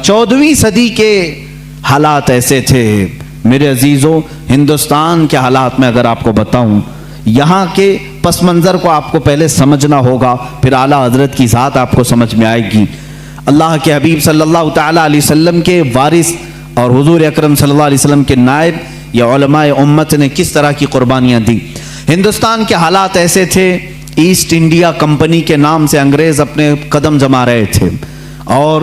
14ویں صدی کے حالات ایسے تھے میرے عزیزوں. ہندوستان کے حالات میں اگر آپ کو بتاؤں، یہاں کے پس منظر کو آپ کو پہلے سمجھنا ہوگا، پھر اعلیٰ حضرت کی ذات آپ کو سمجھ میں آئے گی. اللہ کے حبیب صلی اللہ تعالیٰ علیہ وسلم کے وارث اور حضور اکرم صلی اللہ علیہ وسلم کے نائب یا علماء امت نے کس طرح کی قربانیاں دی. ہندوستان کے حالات ایسے تھے، ایسٹ انڈیا کمپنی کے نام سے انگریز اپنے قدم جما رہے تھے، اور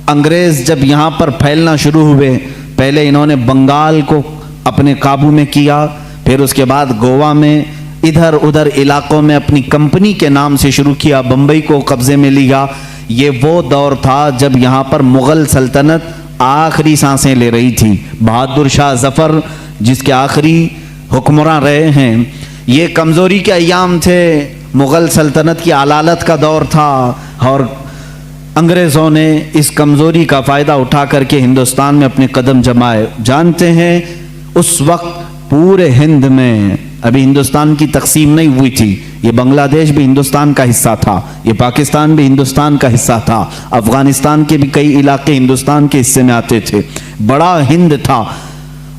انگریز جب یہاں پر پھیلنا شروع ہوئے، پہلے انہوں نے بنگال کو اپنے قابو میں کیا، پھر اس کے بعد گوا میں، ادھر ادھر علاقوں میں اپنی کمپنی کے نام سے شروع کیا، بمبئی کو قبضے میں لیا. یہ وہ دور تھا جب یہاں پر مغل سلطنت آخری سانسیں لے رہی تھی. بہادر شاہ ظفر جس کے آخری حکمراں رہے ہیں، یہ کمزوری کے ایام تھے، مغل سلطنت کی علالت کا دور تھا، اور انگریزوں نے اس کمزوری کا فائدہ اٹھا کر کے ہندوستان میں اپنے قدم جمائے. جانتے ہیں اس وقت پورے ہند میں، ابھی ہندوستان کی تقسیم نہیں ہوئی تھی، یہ بنگلہ دیش بھی ہندوستان کا حصہ تھا، یہ پاکستان بھی ہندوستان کا حصہ تھا، افغانستان کے بھی کئی علاقے ہندوستان کے حصے میں آتے تھے، بڑا ہند تھا.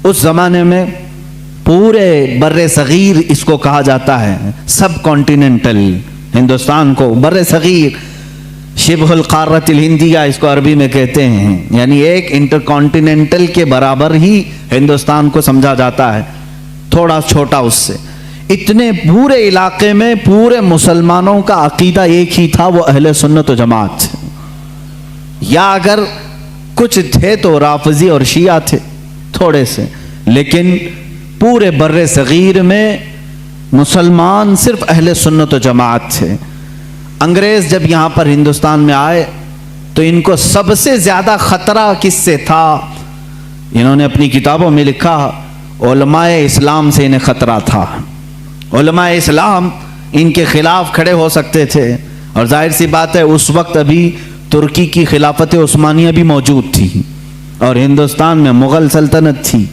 اس زمانے میں پورے بر صغیر اس کو کہا جاتا ہے، سب کانٹیننٹل ہندوستان کو، بر صغیر، شبہ القارۃ الہندیہ اس کو عربی میں کہتے ہیں، یعنی ایک انٹر کانٹیننٹل کے برابر ہی ہندوستان کو سمجھا جاتا ہے، تھوڑا چھوٹا اس سے. اتنے پورے علاقے میں پورے مسلمانوں کا عقیدہ ایک ہی تھا، وہ اہل سنت و جماعت، یا اگر کچھ تھے تو رافضی اور شیعہ تھے تھوڑے سے، لیکن پورے بر صغیر میں مسلمان صرف اہل سنت و جماعت تھے. انگریز جب یہاں پر ہندوستان میں آئے تو ان کو سب سے زیادہ خطرہ کس سے تھا؟ انہوں نے اپنی کتابوں میں لکھا علماء اسلام سے انہیں خطرہ تھا. علماء اسلام ان کے خلاف کھڑے ہو سکتے تھے، اور ظاہر سی بات ہے اس وقت ابھی ترکی کی خلافت عثمانیہ بھی موجود تھی اور ہندوستان میں مغل سلطنت تھی.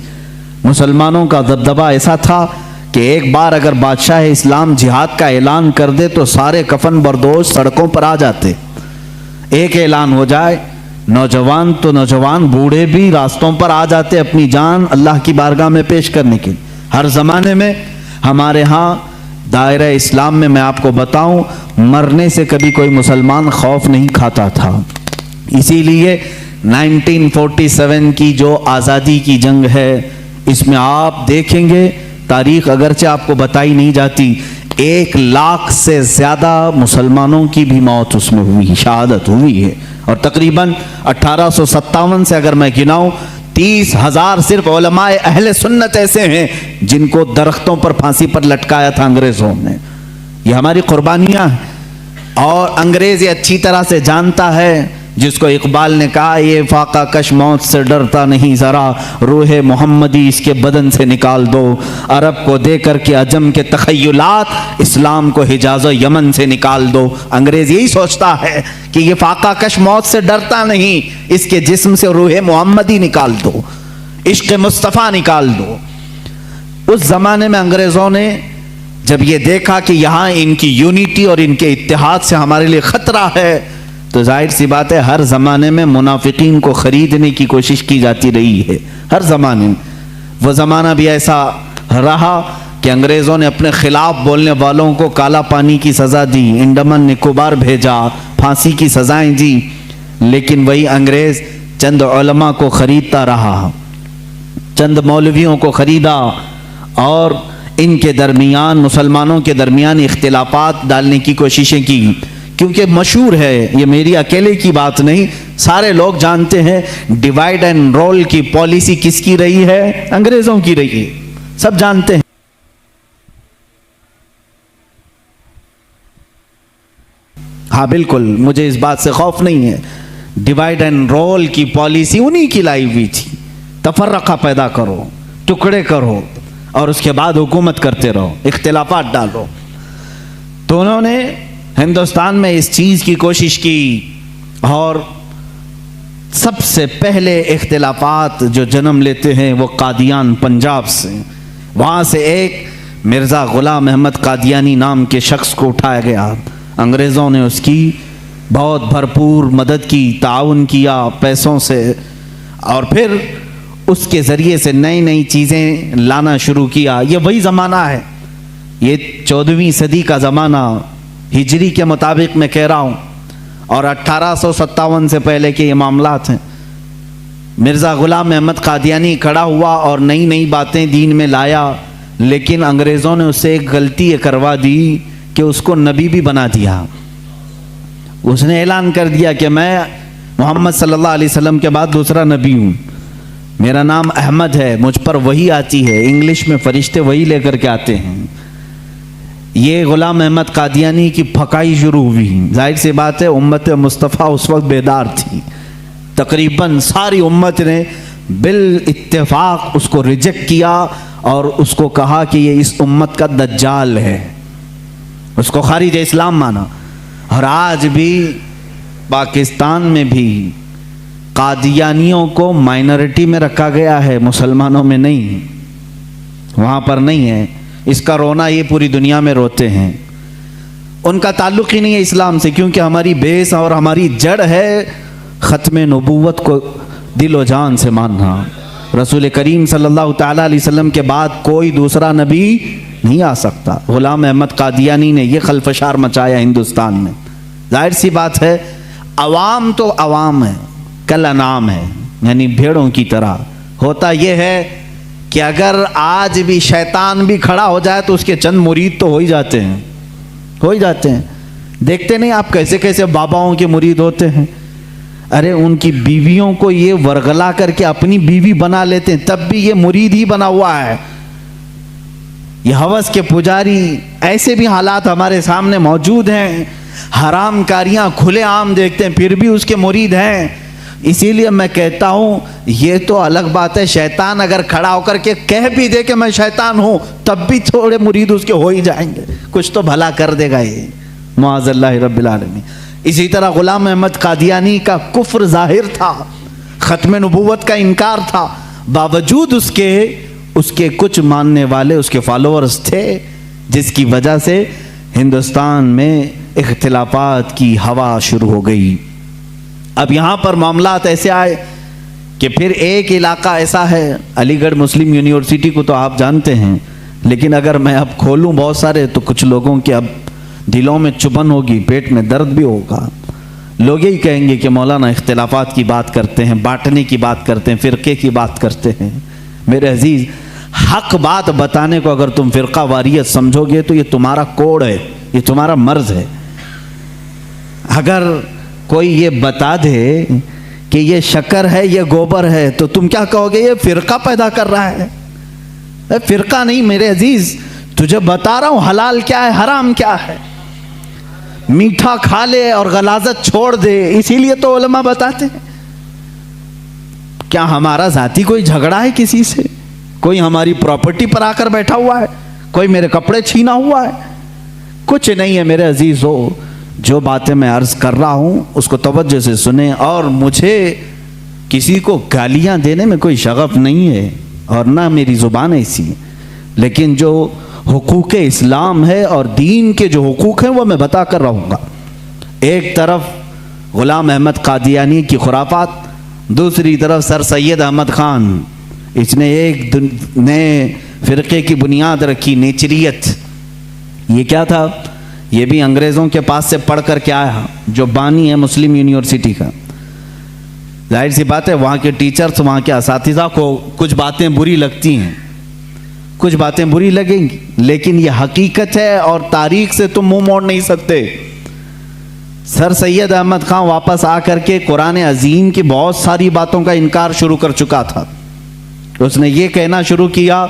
مسلمانوں کا دبدبہ ایسا تھا کہ ایک بار اگر بادشاہ اسلام جہاد کا اعلان کر دے تو سارے کفن بردوش سڑکوں پر آ جاتے. ایک اعلان ہو جائے، نوجوان تو نوجوان، بوڑھے بھی راستوں پر آ جاتے اپنی جان اللہ کی بارگاہ میں پیش کرنے کے. ہر زمانے میں ہمارے ہاں دائرہ اسلام میں آپ کو بتاؤں، مرنے سے کبھی کوئی مسلمان خوف نہیں کھاتا تھا. اسی لیے 1947 کی جو آزادی کی جنگ ہے، اس میں آپ دیکھیں گے تاریخ اگرچہ آپ کو بتائی نہیں جاتی، 1 لاکھ سے زیادہ مسلمانوں کی بھی موت اس میں ہوئی، شہادت ہوئی ہے. اور تقریباً 1857 سے اگر میں گناؤں 30,000 صرف علماء اہل سنت ایسے ہیں جن کو درختوں پر پھانسی پر لٹکایا تھا انگریزوں نے. یہ ہماری قربانیاں ہیں، اور انگریز یہ اچھی طرح سے جانتا ہے، جس کو اقبال نے کہا یہ فاقہ کش موت سے ڈرتا نہیں ذرا، روح محمدی اس کے بدن سے نکال دو، عرب کو دے کر کے عجم کے تخیلات، اسلام کو حجاز و یمن سے نکال دو. انگریز یہی سوچتا ہے کہ یہ فاقہ کش موت سے ڈرتا نہیں، اس کے جسم سے روح محمدی نکال دو، عشق مصطفیٰ نکال دو. اس زمانے میں انگریزوں نے جب یہ دیکھا کہ یہاں ان کی یونٹی اور ان کے اتحاد سے ہمارے لیے خطرہ ہے، تو ظاہر سی بات ہے ہر زمانے میں منافقین کو خریدنے کی کوشش کی جاتی رہی ہے، ہر زمانے میں. وہ زمانہ بھی ایسا رہا کہ انگریزوں نے اپنے خلاف بولنے والوں کو کالا پانی کی سزا دی، انڈمان نکوبار بھیجا، پھانسی کی سزائیں دی، لیکن وہی انگریز چند علماء کو خریدتا رہا، چند مولویوں کو خریدا، اور ان کے درمیان، مسلمانوں کے درمیان اختلافات ڈالنے کی کوششیں کی. کیونکہ مشہور ہے، یہ میری اکیلے کی بات نہیں، سارے لوگ جانتے ہیں ڈیوائڈ اینڈ رول کی پالیسی کس کی رہی ہے؟ انگریزوں کی رہی ہے، سب جانتے ہیں. ہاں بالکل، مجھے اس بات سے خوف نہیں ہے، ڈیوائڈ اینڈ رول کی پالیسی انہی کی لائی ہوئی تھی. تفرقہ پیدا کرو، ٹکڑے کرو، اور اس کے بعد حکومت کرتے رہو، اختلافات ڈالو. تو انہوں نے ہندوستان میں اس چیز کی کوشش کی، اور سب سے پہلے اختلافات جو جنم لیتے ہیں وہ قادیان پنجاب سے. وہاں سے ایک مرزا غلام احمد قادیانی نام کے شخص کو اٹھایا گیا. انگریزوں نے اس کی بہت بھرپور مدد کی، تعاون کیا پیسوں سے، اور پھر اس کے ذریعے سے نئی نئی چیزیں لانا شروع کیا۔ یہ وہی زمانہ ہے، یہ 14ویں صدی کا زمانہ ہجری کے مطابق میں کہہ رہا ہوں، اور 1857 سے پہلے کے یہ معاملات ہیں۔ مرزا غلام احمد قادیانی کھڑا ہوا اور نئی نئی باتیں دین میں لایا، لیکن انگریزوں نے اس سے ایک غلطی یہ کروا دی کہ اس کو نبی بھی بنا دیا۔ اس نے اعلان کر دیا کہ میں محمد صلی اللہ علیہ وسلم کے بعد دوسرا نبی ہوں، میرا نام احمد ہے، مجھ پر وحی آتی ہے، انگلش میں فرشتے وحی لے کر کے آتے ہیں۔ یہ غلام احمد قادیانی کی پھکائی شروع ہوئی۔ ظاہر سی بات ہے امت مصطفیٰ اس وقت بیدار تھی، تقریباً ساری امت نے بالاتفاق اس کو ریجیکٹ کیا اور اس کو کہا کہ یہ اس امت کا دجال ہے، اس کو خارج اسلام مانا۔ اور آج بھی پاکستان میں بھی قادیانیوں کو مائنورٹی میں رکھا گیا ہے، مسلمانوں میں نہیں، وہاں پر نہیں ہے۔ اس کا رونا یہ پوری دنیا میں روتے ہیں۔ ان کا تعلق ہی نہیں ہے اسلام سے، کیونکہ ہماری بیس اور ہماری جڑ ہے ختم نبوت کو دل و جان سے ماننا۔ رسول کریم صلی اللہ تعالیٰ علیہ وسلم کے بعد کوئی دوسرا نبی نہیں آ سکتا۔ غلام احمد قادیانی نے یہ خلفشار مچایا ہندوستان میں۔ ظاہر سی بات ہے عوام تو عوام ہے، کل انعام ہے، یعنی بھیڑوں کی طرح۔ ہوتا یہ ہے کہ اگر آج بھی شیطان بھی کھڑا ہو جائے تو اس کے چند مرید تو ہو ہی جاتے ہیں، ہو ہی جاتے ہیں۔ دیکھتے نہیں آپ کیسے کیسے باباؤں کے مرید ہوتے ہیں؟ ارے ان کی بیویوں کو یہ ورگلا کر کے اپنی بیوی بنا لیتے ہیں، تب بھی یہ مرید ہی بنا ہوا ہے۔ یہ ہوس کے پجاری، ایسے بھی حالات ہمارے سامنے موجود ہیں۔ حرام کاریاں کھلے عام دیکھتے ہیں پھر بھی اس کے مرید ہیں۔ اسی لیے میں کہتا ہوں یہ تو الگ بات ہے، شیطان اگر کھڑا ہو کر کے کہہ بھی دے کہ میں شیطان ہوں تب بھی تھوڑے مرید اس کے ہو ہی جائیں گے، کچھ تو بھلا کر دے گا یہ، معاذ اللہ رب العالمین۔ اسی طرح غلام احمد قادیانی کا کفر ظاہر تھا، ختم نبوت کا انکار تھا، باوجود اس کے کچھ ماننے والے اس کے فالوورز تھے، جس کی وجہ سے ہندوستان میں اختلافات کی ہوا شروع ہو گئی۔ اب یہاں پر معاملات ایسے آئے کہ پھر ایک علاقہ ایسا ہے، علی گڑھ مسلم یونیورسٹی کو تو آپ جانتے ہیں، لیکن اگر میں اب کھولوں بہت سارے تو کچھ لوگوں کے اب دلوں میں چبھن ہوگی، پیٹ میں درد بھی ہوگا۔ لوگ یہی کہیں گے کہ مولانا اختلافات کی بات کرتے ہیں، بانٹنے کی بات کرتے ہیں، فرقے کی بات کرتے ہیں۔ میرے عزیز، حق بات بتانے کو اگر تم فرقہ واریت سمجھو گے تو یہ تمہارا کوڑ ہے، یہ تمہارا مرض ہے۔ اگر کوئی یہ بتا دے کہ یہ شکر ہے، یہ گوبر ہے، تو تم کیا کہو گے؟ یہ فرقہ پیدا کر رہا ہے۔ فرقہ نہیں میرے عزیز، تجھے بتا رہا ہوں حلال کیا ہے، حرام کیا ہے۔ میٹھا کھا لے اور غلاظت چھوڑ دے، اسی لیے تو علماء بتاتے ہیں۔ کیا ہمارا ذاتی کوئی جھگڑا ہے کسی سے؟ کوئی ہماری پراپرٹی پر آ کر بیٹھا ہوا ہے؟ کوئی میرے کپڑے چھینا ہوا ہے؟ کچھ نہیں ہے میرے عزیزو۔ جو باتیں میں عرض کر رہا ہوں اس کو توجہ سے سنیں، اور مجھے کسی کو گالیاں دینے میں کوئی شغف نہیں ہے اور نہ میری زبان ایسی، لیکن جو حقوق اسلام ہے اور دین کے جو حقوق ہیں وہ میں بتا کر رہوں گا۔ ایک طرف غلام احمد قادیانی کی خرافات، دوسری طرف سر سید احمد خان، اس نے ایک نئے فرقے کی بنیاد رکھی، نیچریت۔ یہ کیا تھا؟ یہ بھی انگریزوں کے پاس سے پڑھ کر کے آیا، جو بانی ہے مسلم یونیورسٹی کا۔ ظاہر سی بات ہے وہاں کے ٹیچرز، وہاں کے اساتذہ کو کچھ باتیں بری لگتی ہیں، کچھ باتیں بری لگیں گی، لیکن یہ حقیقت ہے اور تاریخ سے تم منہ موڑ نہیں سکتے۔ سر سید احمد خان واپس آ کر کے قرآن عظیم کی بہت ساری باتوں کا انکار شروع کر چکا تھا۔ اس نے یہ کہنا شروع کیا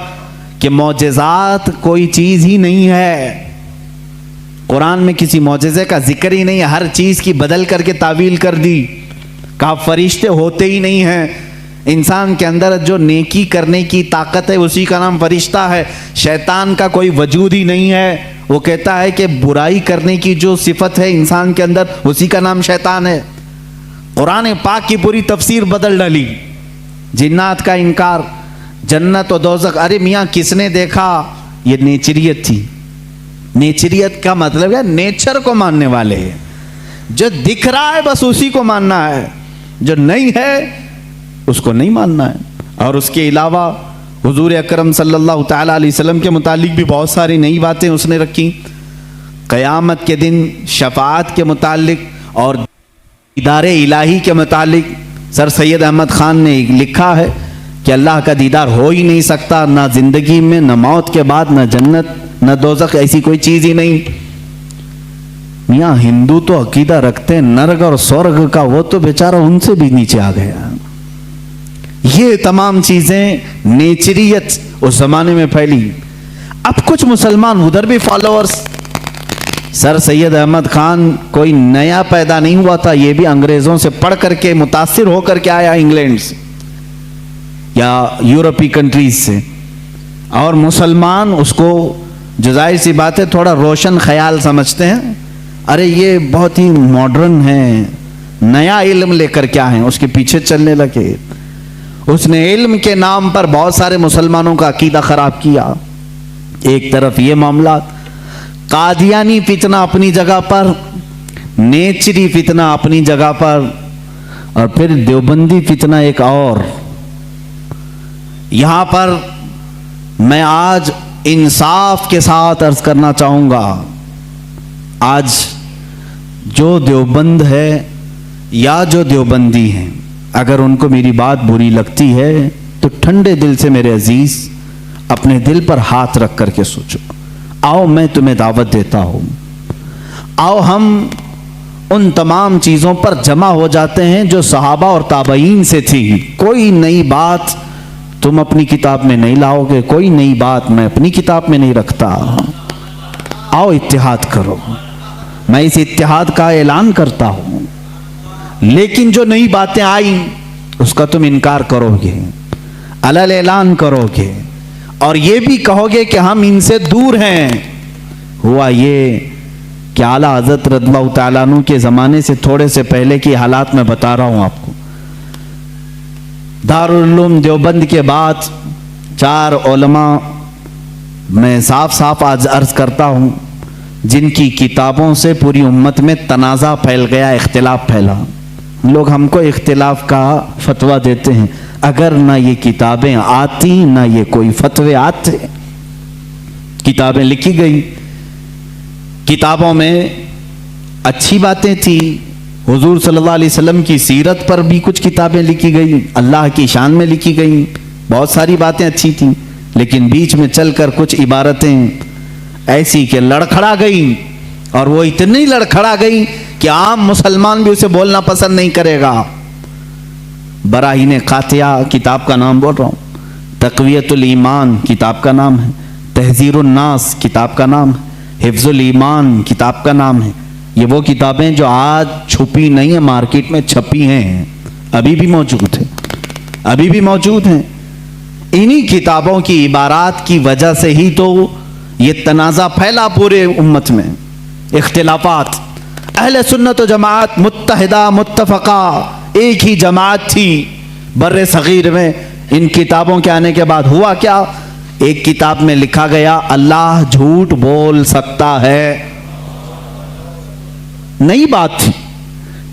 کہ معجزات کوئی چیز ہی نہیں ہے، قرآن میں کسی معجزے کا ذکر ہی نہیں ہے، ہر چیز کی بدل کر کے تعویل کر دی، کہا فرشتے ہوتے ہی نہیں ہیں، انسان کے اندر جو نیکی کرنے کی طاقت ہے اسی کا نام فرشتہ ہے، شیطان کا کوئی وجود ہی نہیں ہے۔ وہ کہتا ہے کہ برائی کرنے کی جو صفت ہے انسان کے اندر اسی کا نام شیطان ہے۔ قرآن پاک کی پوری تفسیر بدل ڈالی، جنات کا انکار، جنت و دوزخ۔ ارے میاں کس نے دیکھا؟ یہ نیچریت تھی۔ نیچریت کا مطلب ہے نیچر کو ماننے والے ہیں۔ جو دکھ رہا ہے بس اسی کو ماننا ہے، جو نہیں ہے اس کو نہیں ماننا ہے۔ اور اس کے علاوہ حضور اکرم صلی اللہ تعالیٰ علیہ وسلم کے متعلق بھی بہت ساری نئی باتیں اس نے رکھی، قیامت کے دن شفاعت کے متعلق اور دیدار الہی کے متعلق۔ سر سید احمد خان نے لکھا ہے کہ اللہ کا دیدار ہو ہی نہیں سکتا، نہ زندگی میں، نہ موت کے بعد، نہ جنت، نہ دوزخ، ایسی کوئی چیز ہی نہیں۔ میاں ہندو تو عقیدہ رکھتے ہیں نرگ اور سورگ کا، وہ تو بیچارہ ان سے بھی نیچے آ گیا۔ یہ تمام چیزیں نیچریت اس زمانے میں پھیلی۔ اب کچھ مسلمان ادھر بھی فالوورز۔ سر سید احمد خان کوئی نیا پیدا نہیں ہوا تھا، یہ بھی انگریزوں سے پڑھ کر کے متاثر ہو کر کے آیا، انگلینڈ سے یا یورپی کنٹریز سے، اور مسلمان اس کو جو ظاہر سی بات ہے تھوڑا روشن خیال سمجھتے ہیں، ارے یہ بہت ہی ماڈرن ہے، نیا علم لے کر کیا ہیں، اس کے پیچھے چلنے لگے۔ اس نے علم کے نام پر بہت سارے مسلمانوں کا عقیدہ خراب کیا۔ ایک طرف یہ معاملات، قادیانی فتنہ اپنی جگہ پر، نیچری فتنہ اپنی جگہ پر، اور پھر دیوبندی فتنہ ایک اور۔ یہاں پر میں آج انصاف کے ساتھ عرض کرنا چاہوں گا، آج جو دیوبند ہے یا جو دیوبندی ہیں، اگر ان کو میری بات بری لگتی ہے تو ٹھنڈے دل سے میرے عزیز اپنے دل پر ہاتھ رکھ کر کے سوچو، آؤ میں تمہیں دعوت دیتا ہوں، آؤ ہم ان تمام چیزوں پر جمع ہو جاتے ہیں جو صحابہ اور تابعین سے تھی۔ کوئی نئی بات تم اپنی کتاب میں نہیں لاؤ گے، کوئی نئی بات میں اپنی کتاب میں نہیں رکھتا۔ آؤ اتحاد کرو، میں اس اتحاد کا اعلان کرتا ہوں، لیکن جو نئی باتیں آئیں اس کا تم انکار کرو گے، علل اعلان کرو گے، اور یہ بھی کہو گے کہ ہم ان سے دور ہیں۔ ہوا یہ کہ اعلیٰ حضرت رضی اللہ تعالیٰ عنہ کے زمانے سے تھوڑے سے پہلے کی حالات میں بتا رہا ہوں آپ کو۔ دارالعلوم دیوبند کے بعد 4 علماء میں صاف صاف آج عرض کرتا ہوں جن کی کتابوں سے پوری امت میں تنازع پھیل گیا، اختلاف پھیلا۔ لوگ ہم کو اختلاف کا فتویٰ دیتے ہیں، اگر نہ یہ کتابیں آتی نہ یہ کوئی فتوے آتے۔ کتابیں لکھی گئی، کتابوں میں اچھی باتیں تھی، حضور صلی اللہ علیہ وسلم کی سیرت پر بھی کچھ کتابیں لکھی گئی، اللہ کی شان میں لکھی گئی، بہت ساری باتیں اچھی تھیں، لیکن بیچ میں چل کر کچھ عبارتیں ایسی کہ لڑکھڑا گئی، اور وہ اتنی لڑکھڑا گئی کہ عام مسلمان بھی اسے بولنا پسند نہیں کرے گا۔ براہین قاطعہ کتاب کا نام بول رہا ہوں، تقویت الایمان کتاب کا نام ہے، تحذیر الناس کتاب کا نام ہے، حفظ الایمان کتاب کا نام ہے۔ یہ وہ کتابیں جو آج چھپی نہیں ہیں، مارکیٹ میں چھپی ہیں، ابھی بھی موجود ہیں، ابھی بھی موجود ہیں۔ انہی کتابوں کی عبارات کی وجہ سے ہی تو یہ تنازع پھیلا پورے امت میں، اختلافات۔ اہل سنت و جماعت متحدہ متفقہ ایک ہی جماعت تھی بر صغیر میں۔ ان کتابوں کے آنے کے بعد ہوا کیا؟ ایک کتاب میں لکھا گیا اللہ جھوٹ بول سکتا ہے، نئی بات تھی۔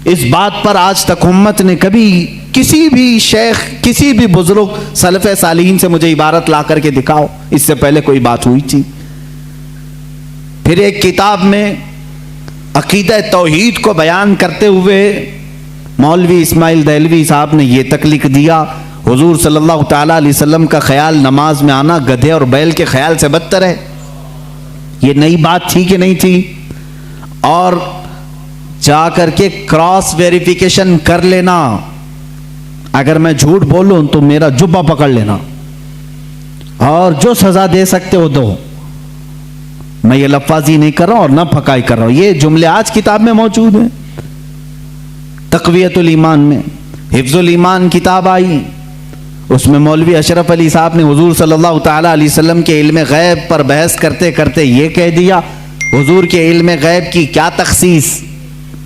اس بات پر آج تک امت نے کبھی کسی بھی شیخ، کسی بھی بزرگ سلف صالحین سے مجھے عبارت لا کر کے دکھاؤ اس سے پہلے کوئی بات ہوئی تھی۔ پھر ایک کتاب میں عقیدہ توحید کو بیان کرتے ہوئے مولوی اسماعیل دہلوی صاحب نے یہ تک لکھ دیا، حضور صلی اللہ تعالیٰ علیہ وسلم کا خیال نماز میں آنا گدھے اور بیل کے خیال سے بدتر ہے۔ یہ نئی بات تھی کہ نہیں تھی؟ اور جا کر کے کراس ویریفیکیشن کر لینا، اگر میں جھوٹ بولوں تو میرا جبہ پکڑ لینا، اور جو سزا دے سکتے ہو دو۔ میں یہ لفاظی نہیں کر رہا ہوں اور نہ پھکائی کر رہا ہوں، یہ جملے آج کتاب میں موجود ہیں۔ تقویت الایمان میں حفظ الایمان کتاب آئی، اس میں مولوی اشرف علی صاحب نے حضور صلی اللہ تعالیٰ علیہ وسلم کے علم غیب پر بحث کرتے کرتے یہ کہہ دیا، حضور کے علم غیب کی کیا تخصیص،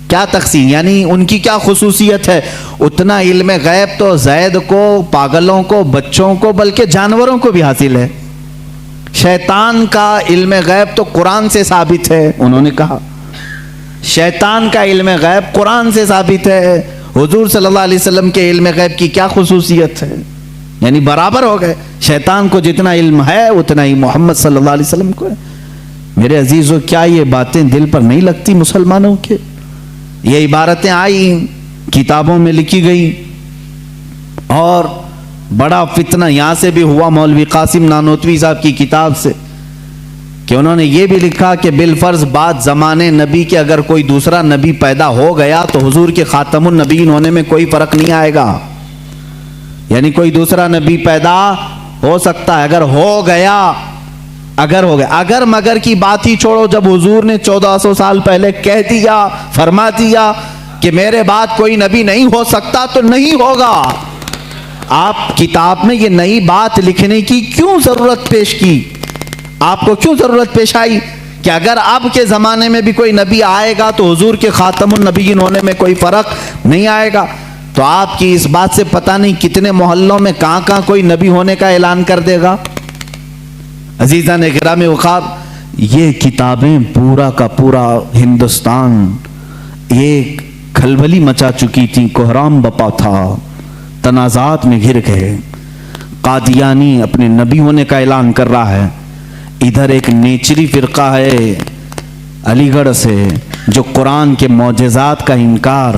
کیا تخصیص یعنی ان کی کیا خصوصیت ہے؟ اتنا علم غیب تو زید کو، پاگلوں کو، بچوں کو، بلکہ جانوروں کو بھی حاصل ہے۔ شیطان کا علم غیب تو قرآن سے ثابت ہے، انہوں نے کہا۔ شیطان کا علم غیب قرآن سے ثابت ہے، حضور صلی اللہ علیہ وسلم کے علم غیب کی کیا خصوصیت ہے؟ یعنی برابر ہو گئے، شیطان کو جتنا علم ہے اتنا ہی محمد صلی اللہ علیہ وسلم کو ہے۔ میرے عزیزو، کیا یہ باتیں دل پر نہیں لگتی مسلمانوں کے؟ یہ عبارتیں آئی، کتابوں میں لکھی گئی، اور بڑا فتنہ یہاں سے بھی ہوا مولوی قاسم نانوتوی صاحب کی کتاب سے، کہ انہوں نے یہ بھی لکھا کہ بالفرض بعد زمانے نبی کے اگر کوئی دوسرا نبی پیدا ہو گیا تو حضور کے خاتم النبیین ہونے میں کوئی فرق نہیں آئے گا۔ یعنی کوئی دوسرا نبی پیدا ہو سکتا ہے، اگر ہو گیا، اگر مگر کی بات ہی چھوڑو، جب حضور نے 1400 سال پہلے کہہ دیا، فرما دیا کہ میرے بعد کوئی نبی نہیں ہو سکتا تو نہیں ہوگا۔ آپ کتاب میں یہ نئی بات لکھنے کی کیوں ضرورت پیش کی؟ آپ کو کیوں ضرورت پیش آئی کہ اگر اب کے زمانے میں بھی کوئی نبی آئے گا تو حضور کے خاتم النبیین ہونے میں کوئی فرق نہیں آئے گا؟ تو آپ کی اس بات سے پتہ نہیں کتنے محلوں میں کہاں کوئی نبی ہونے کا اعلان کر دے گا۔ عزیزان گرامی وقار، یہ کتابیں پورا کا پورا ہندوستان ایک کھلبلی مچا چکی تھی، کوہرام بپا تھا، تنازعات میں گھر گئے۔ قادیانی اپنے نبی ہونے کا اعلان کر رہا ہے، ادھر ایک نیچری فرقہ ہے علی گڑھ سے جو قرآن کے معجزات کا انکار،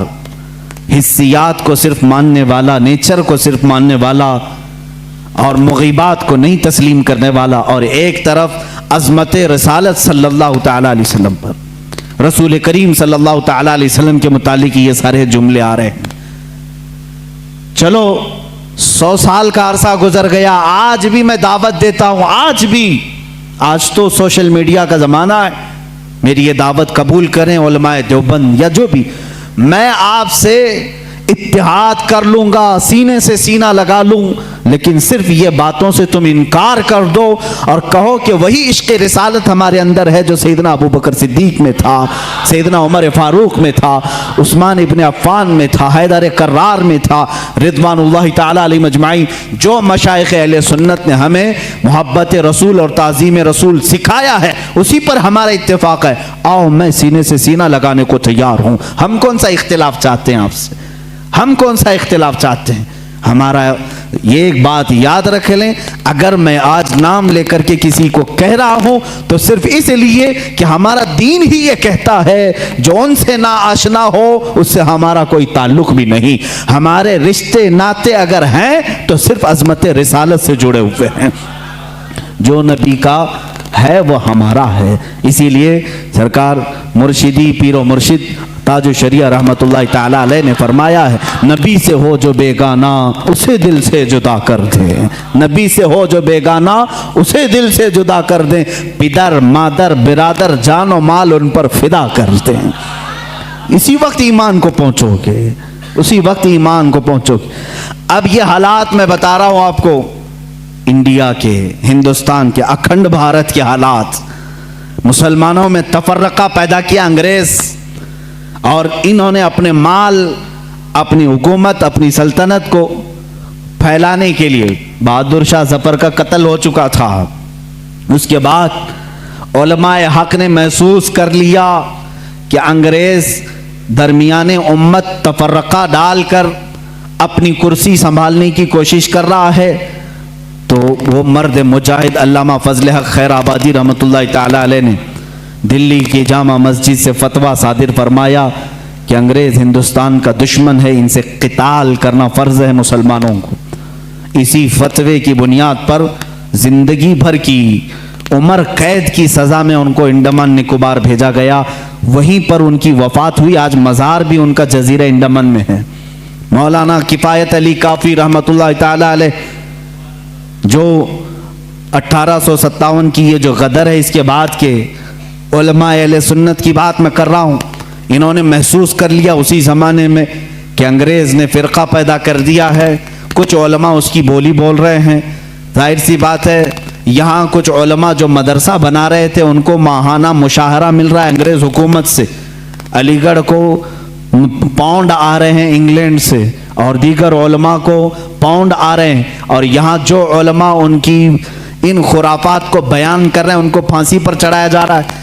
حسیات کو صرف ماننے والا، نیچر کو صرف ماننے والا اور مغیبات کو نہیں تسلیم کرنے والا، اور ایک طرف عظمت رسالت صلی اللہ تعالی علیہ وسلم پر، رسول کریم صلی اللہ تعالی علیہ وسلم کے متعلق یہ سارے جملے آ رہے ہیں۔ چلو 100 سال کا عرصہ گزر گیا، آج بھی میں دعوت دیتا ہوں، آج تو سوشل میڈیا کا زمانہ ہے، میری یہ دعوت قبول کریں علماء دیوبند یا جو بھی، میں آپ سے اتحاد کر لوں گا، سینے سے سینہ لگا لوں، لیکن صرف یہ باتوں سے تم انکار کر دو اور کہو کہ وہی عشق رسالت ہمارے اندر ہے جو سیدنا ابو بکر صدیق میں تھا، سیدنا عمر فاروق میں تھا، عثمان ابن عفان میں تھا، حیدر کرار میں تھا، رضوان اللہ تعالی علیہ اجمعین۔ جو مشائخ اہل سنت نے ہمیں محبت رسول اور تعظیم رسول سکھایا ہے اسی پر ہمارا اتفاق ہے۔ آؤ، میں سینے سے سینہ لگانے کو تیار ہوں۔ ہم کون سا اختلاف چاہتے ہیں آپ سے؟ ہم کون سا اختلاف چاہتے ہیں؟ ہمارا یہ ایک بات یاد رکھ لیں، اگر میں آج نام لے کر کے کسی کو کہہ رہا ہوں تو صرف اس لیے کہ ہمارا دین ہی یہ کہتا ہے جو ان سے نا آشنا ہو اس سے ہمارا کوئی تعلق بھی نہیں۔ ہمارے رشتے ناتے اگر ہیں تو صرف عظمت رسالت سے جڑے ہوئے ہیں، جو نبی کا ہے وہ ہمارا ہے۔ اسی لیے سرکار مرشدی پیر و مرشد تاج الشریعہ رحمت اللہ تعالی علیہ نے فرمایا ہے، نبی سے ہو جو بیگانہ اسے دل سے جدا کر دے، نبی سے ہو جو بیگانہ اسے دل سے جدا کر دیں، پدر مادر برادر جان و مال ان پر فدا کر دیں۔ اسی وقت ایمان کو پہنچو گے، اسی وقت ایمان کو پہنچو گے۔ اب یہ حالات میں بتا رہا ہوں آپ کو، انڈیا کے، ہندوستان کے، اکھنڈ بھارت کے حالات، مسلمانوں میں تفرقہ پیدا کیا انگریز، اور انہوں نے اپنے مال، اپنی حکومت، اپنی سلطنت کو پھیلانے کے لیے، بہادر شاہ ظفر کا قتل ہو چکا تھا، اس کے بعد علماء حق نے محسوس کر لیا کہ انگریز درمیان امت تفرقہ ڈال کر اپنی کرسی سنبھالنے کی کوشش کر رہا ہے، تو وہ مرد مجاہد علامہ فضل حق خیر آبادی رحمت اللہ تعالی علیہ نے دلی کی جامع مسجد سے فتویٰ صادر فرمایا کہ انگریز ہندوستان کا دشمن ہے، ان سے قتال کرنا فرض ہے مسلمانوں کو۔ اسی فتوے کی بنیاد پر زندگی بھر کی عمر قید کی سزا میں ان کو انڈمان نکوبار بھیجا گیا، وہیں پر ان کی وفات ہوئی۔ آج مزار بھی ان کا جزیرہ انڈمان میں ہے۔ مولانا کفایت علی کافی رحمت اللہ تعالی علیہ، جو 1857 کی یہ جو غدر ہے اس کے بعد کے علماء اہل سنت کی بات میں کر رہا ہوں، انہوں نے محسوس کر لیا اسی زمانے میں کہ انگریز نے فرقہ پیدا کر دیا ہے، کچھ علماء اس کی بولی بول رہے ہیں۔ ظاہر سی بات ہے، یہاں کچھ علماء جو مدرسہ بنا رہے تھے ان کو ماہانہ مشاہرہ مل رہا ہے انگریز حکومت سے، علی گڑھ کو پاؤنڈ آ رہے ہیں انگلینڈ سے، اور دیگر علماء کو پاؤنڈ آ رہے ہیں، اور یہاں جو علماء ان کی ان خرافات کو بیان کر رہے ہیں ان کو پھانسی پر چڑھایا جا رہا ہے۔